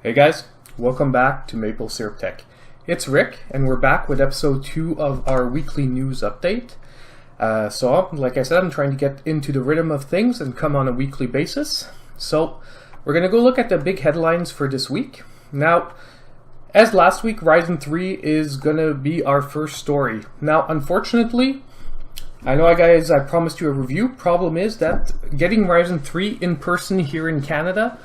Hey guys, welcome back to Maple Syrup Tech. It's Rick, and we're back with episode 2 of our weekly news update. Like I said, I'm trying to get into the rhythm of things and come on a weekly basis. So, we're going to go look at the big headlines for this week. Now, as last week, Ryzen 3 is going to be our first story. Now, unfortunately, I know guys, I promised you a review. Problem is that getting Ryzen 3 in person here in Canada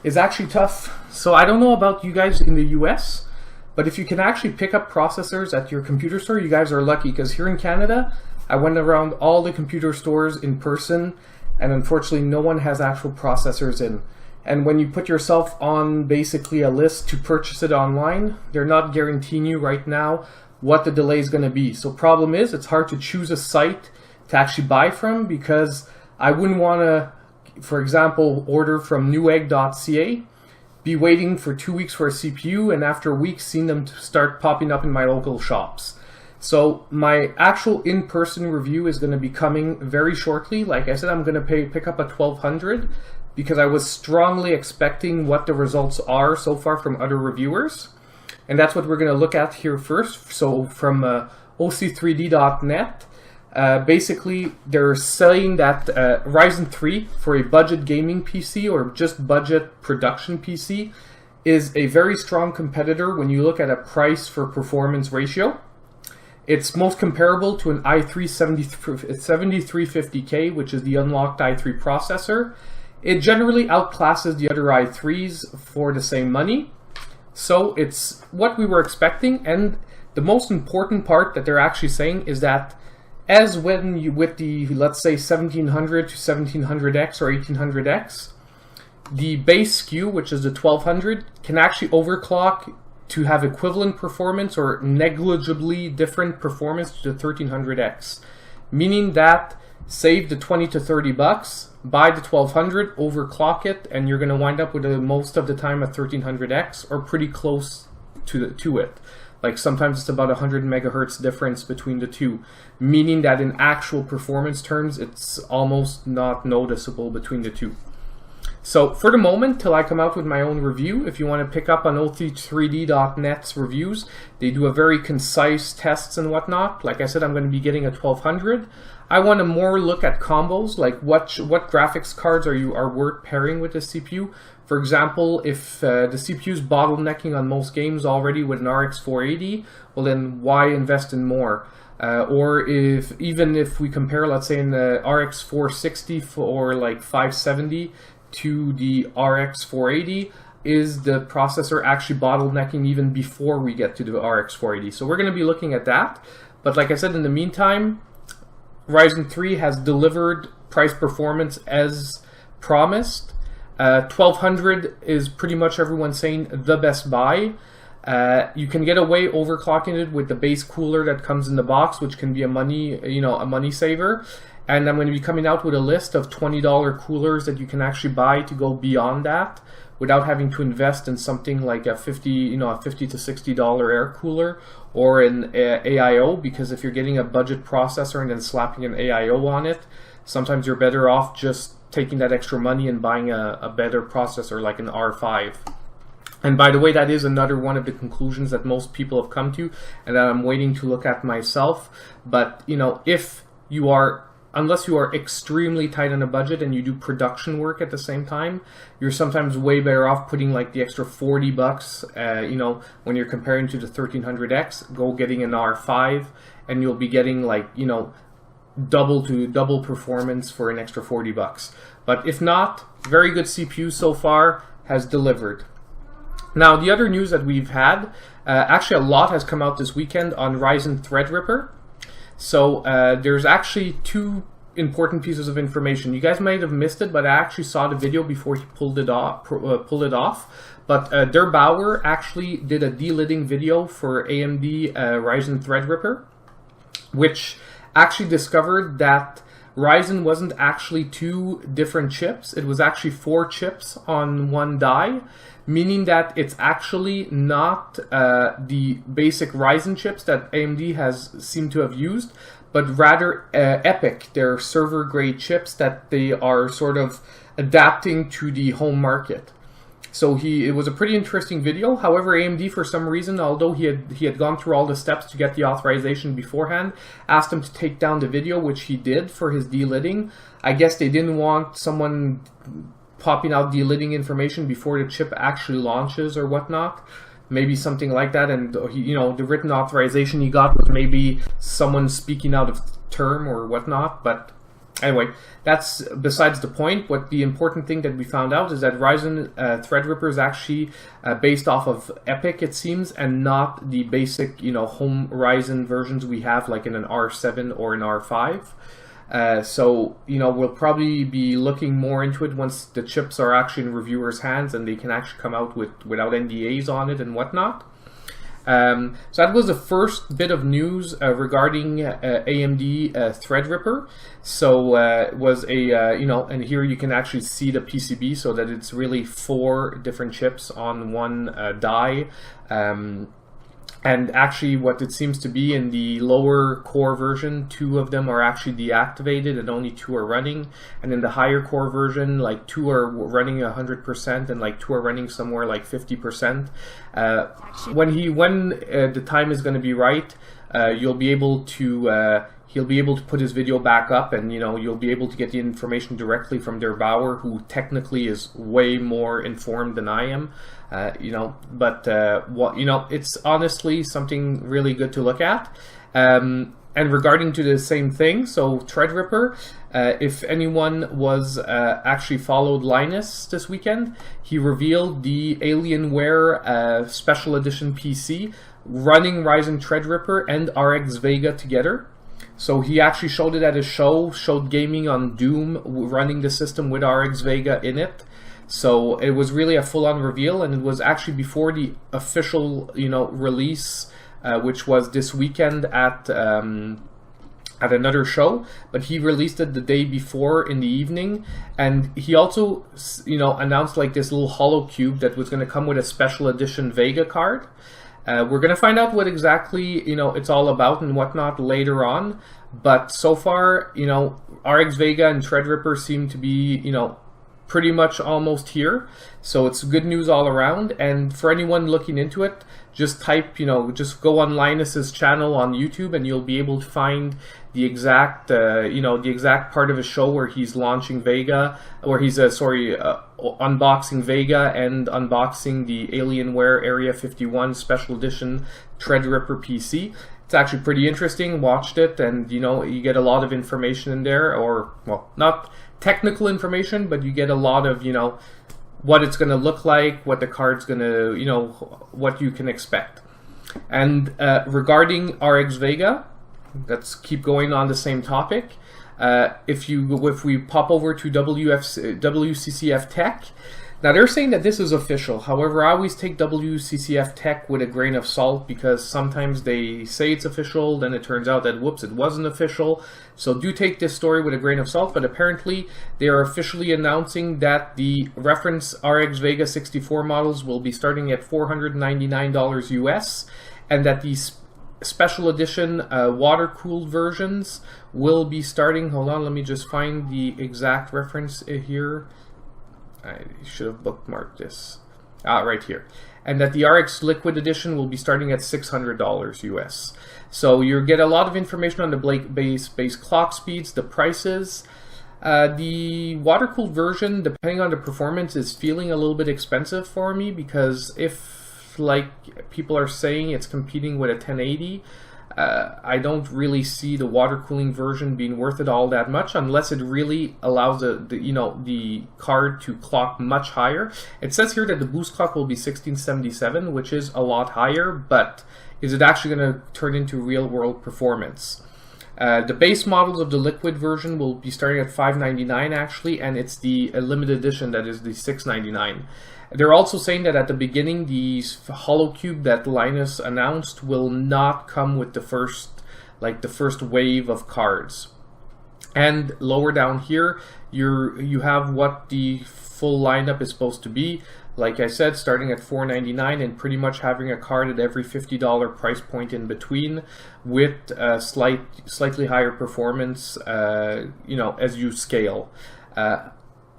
is actually tough. So I don't know about you guys in the US, but if you can actually pick up processors at your computer store, you guys are lucky, because here in Canada, I went around all the computer stores in person, and unfortunately no one has actual processors in. And when you put yourself on basically a list to purchase it online, they're not guaranteeing you right now what the delay is going to be. So problem is, it's hard to choose a site to actually buy from, because I wouldn't want to, for example, order from newegg.ca, be waiting for 2 weeks for a CPU, and after a week seeing them start popping up in my local shops. So my actual in-person review is going to be coming very shortly. Like I said, I'm going to pick up a 1200 because I was strongly expecting what the results are so far from other reviewers. And that's what we're going to look at here first. So from OC3D.net, basically they're saying that Ryzen 3 for a budget gaming PC or just budget production PC is a very strong competitor when you look at a price for performance ratio. It's most comparable to an i3 7350K, which is the unlocked i3 processor. It generally outclasses the other i3s for the same money. So it's what we were expecting, and the most important part that they're actually saying is that as when you with the, let's say, 1700 to 1700X or 1800X, the base SKU, which is the 1200, can actually overclock to have equivalent performance or negligibly different performance to the 1300X. Meaning that save the 20 to 30 bucks, buy the 1200, overclock it, and you're going to wind up with most of the time a 1300X or pretty close to it. Like sometimes it's about 100 megahertz difference between the two, meaning that in actual performance terms, it's almost not noticeable between the two. So for the moment, till I come out with my own review, if you want to pick up on OC3D.net's reviews, they do a very concise tests and whatnot. Like I said, I'm going to be getting a 1200. I want to more look at combos, like what graphics cards are worth pairing with the CPU. For example, if the CPU is bottlenecking on most games already with an RX 480, well then why invest in more? Or even if we compare, let's say, an RX 460 for like 570 to the RX 480, is the processor actually bottlenecking even before we get to the RX 480? So we're going to be looking at that. But like I said, in the meantime, Ryzen 3 has delivered price performance as promised. 1200 is pretty much everyone saying the best buy. You can get away overclocking it with the base cooler that comes in the box, which can be a money saver. And I'm going to be coming out with a list of $20 coolers that you can actually buy to go beyond that without having to invest in something like a $50 to $60 air cooler or an AIO, because if you're getting a budget processor and then slapping an AIO on it, sometimes you're better off just taking that extra money and buying a better processor like an R5. And by the way, that is another one of the conclusions that most people have come to and that I'm waiting to look at myself. But if you are, unless you are extremely tight on a budget and you do production work at the same time, you're sometimes way better off putting like the extra 40 bucks, when you're comparing to the 1300X, go getting an R5, and you'll be getting like, double performance for an extra 40 bucks. But if not, very good CPU so far, has delivered. Now, the other news that we've had, actually a lot has come out this weekend on Ryzen Threadripper. So there's actually two important pieces of information. You guys might have missed it, but I actually saw the video before he pulled it off. But Der Bauer actually did a delidding video for AMD Ryzen Threadripper, which actually discovered that Ryzen wasn't actually 2 different chips. It was actually 4 chips on one die, meaning that it's actually not the basic Ryzen chips that AMD has seemed to have used, but rather EPYC, their server grade chips that they are sort of adapting to the home market. So it was a pretty interesting video. However, AMD, for some reason, although he had gone through all the steps to get the authorization beforehand, asked him to take down the video, which he did for his delidding. I guess they didn't want someone popping out delidding information before the chip actually launches or whatnot. Maybe something like that, and the written authorization he got was maybe someone speaking out of term or whatnot. But anyway, that's besides the point. What the important thing that we found out is that Ryzen Threadripper is actually based off of EPYC, it seems, and not the basic home Ryzen versions we have, like in an R7 or an R5. So we'll probably be looking more into it once the chips are actually in reviewers' hands and they can actually come out without NDAs on it and whatnot. So that was the first bit of news regarding AMD Threadripper. So it was and here you can actually see the PCB, so that it's really 4 different chips on one die. And actually, what it seems to be in the lower core version, 2 of them are actually deactivated and only 2 are running. And in the higher core version, like 2 are running 100% and like 2 are running somewhere like 50%. When the time is going to be right, you'll be able to he'll be able to put his video back up, and you'll be able to get the information directly from Der Bauer, who technically is way more informed than I am. It's honestly something really good to look at. And regarding to the same thing, so Threadripper, if anyone was actually followed Linus this weekend, he revealed the Alienware Special Edition PC running Ryzen Threadripper and RX Vega together. So he actually showed it at his show, showed gaming on Doom running the system with RX Vega in it. So it was really a full-on reveal, and it was actually before the official, release, which was this weekend at another show. But he released it the day before in the evening, and he also, announced like this little hollow cube that was going to come with a special edition Vega card. We're going to find out what exactly, it's all about and whatnot later on. But so far, RX Vega and Threadripper seem to be, pretty much almost here. So it's good news all around. And for anyone looking into it, just type, just go on Linus's channel on YouTube, and you'll be able to find the exact, the exact part of his show where he's launching Vega, or he's, unboxing Vega and unboxing the Alienware Area 51 Special Edition Threadripper PC. It's actually pretty interesting. Watched it, and you get a lot of information in there, or well, not technical information, but you get a lot of what it's going to look like, what the card's going to, what you can expect. And regarding RX Vega, let's keep going on the same topic. If we pop over to WCCF Tech, now they're saying that this is official. However, I always take WCCF Tech with a grain of salt, because sometimes they say it's official, then it turns out that whoops, it wasn't official. So do take this story with a grain of salt. But apparently they are officially announcing that the reference RX Vega 64 models will be starting at $499 US, and that these special edition water-cooled versions will be starting, hold on, let me just find the exact reference here. I should have bookmarked this. Right here. And that the RX Liquid Edition will be starting at $600 US. So you get a lot of information on the base clock speeds, the prices. The water-cooled version, depending on the performance, is feeling a little bit expensive for me, because if, like people are saying, it's competing with a 1080, I don't really see the water cooling version being worth it all that much, unless it really allows the card to clock much higher. It says here that the boost clock will be 1677, which is a lot higher, but is it actually going to turn into real world performance? The base models of the liquid version will be starting at $599 actually, and it's the limited edition that is the $699. They're also saying that at the beginning, the hollow cube that Linus announced will not come with the first wave of cards. And lower down here, you have what the full lineup is supposed to be. Like I said, starting at $499 and pretty much having a card at every $50 price point in between, with slightly higher performance, as you scale.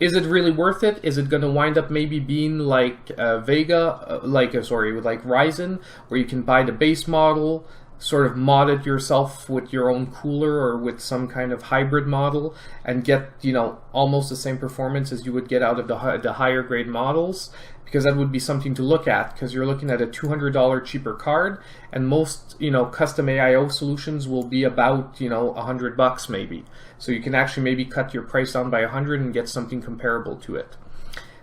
is it really worth it? Is it going to wind up maybe being like Vega, like Ryzen, where you can buy the base model, sort of mod it yourself with your own cooler or with some kind of hybrid model and get, you know, almost the same performance as you would get out of the higher grade models? Because that would be something to look at, because you're looking at a $200 cheaper card, and most, you know, custom AIO solutions will be about, you know, $100 maybe. So you can actually maybe cut your price down by 100 and get something comparable to it.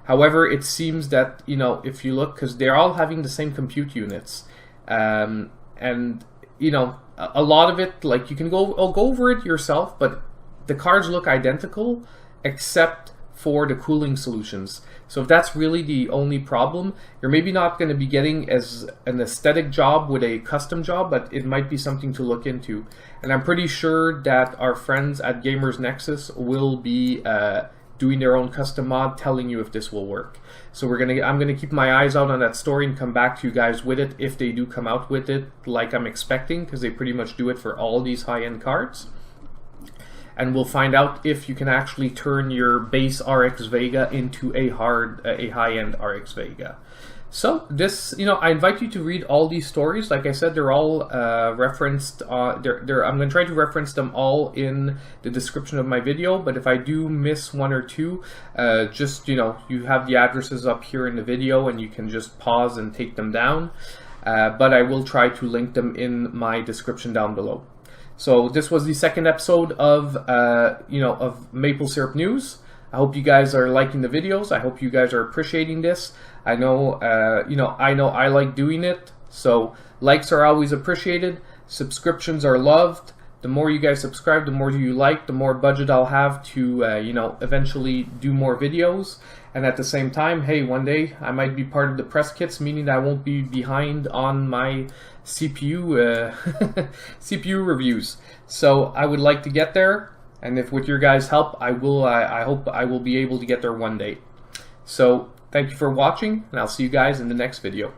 However, it seems that, you know, if you look, because they're all having the same compute units, and you know, a lot of it, like, you can go over it yourself, but the cards look identical except for the cooling solutions. So if that's really the only problem, you're maybe not going to be getting as an aesthetic job with a custom job, but it might be something to look into. And I'm pretty sure that our friends at Gamers Nexus will be doing their own custom mod, telling you if this will work. So I'm gonna keep my eyes out on that story and come back to you guys with it if they do come out with it like I'm expecting, because they pretty much do it for all these high-end cards. And we'll find out if you can actually turn your base RX Vega into a high-end RX Vega. So this, you know, I invite you to read all these stories. Like I said, they're all referenced. I'm going to try to reference them all in the description of my video. But if I do miss one or two, just, you know, you have the addresses up here in the video, and you can just pause and take them down. But I will try to link them in my description down below. So this was the second episode of of Maple Syrup News. I hope you guys are liking the videos. I hope you guys are appreciating this. I know, I know I like doing it. So likes are always appreciated. Subscriptions are loved. The more you guys subscribe, the more you like, the more budget I'll have to, eventually do more videos. And at the same time, hey, one day I might be part of the press kits, meaning that I won't be behind on my CPU CPU reviews. So I would like to get there. And if with your guys' help, I hope I will be able to get there one day. So thank you for watching, and I'll see you guys in the next video.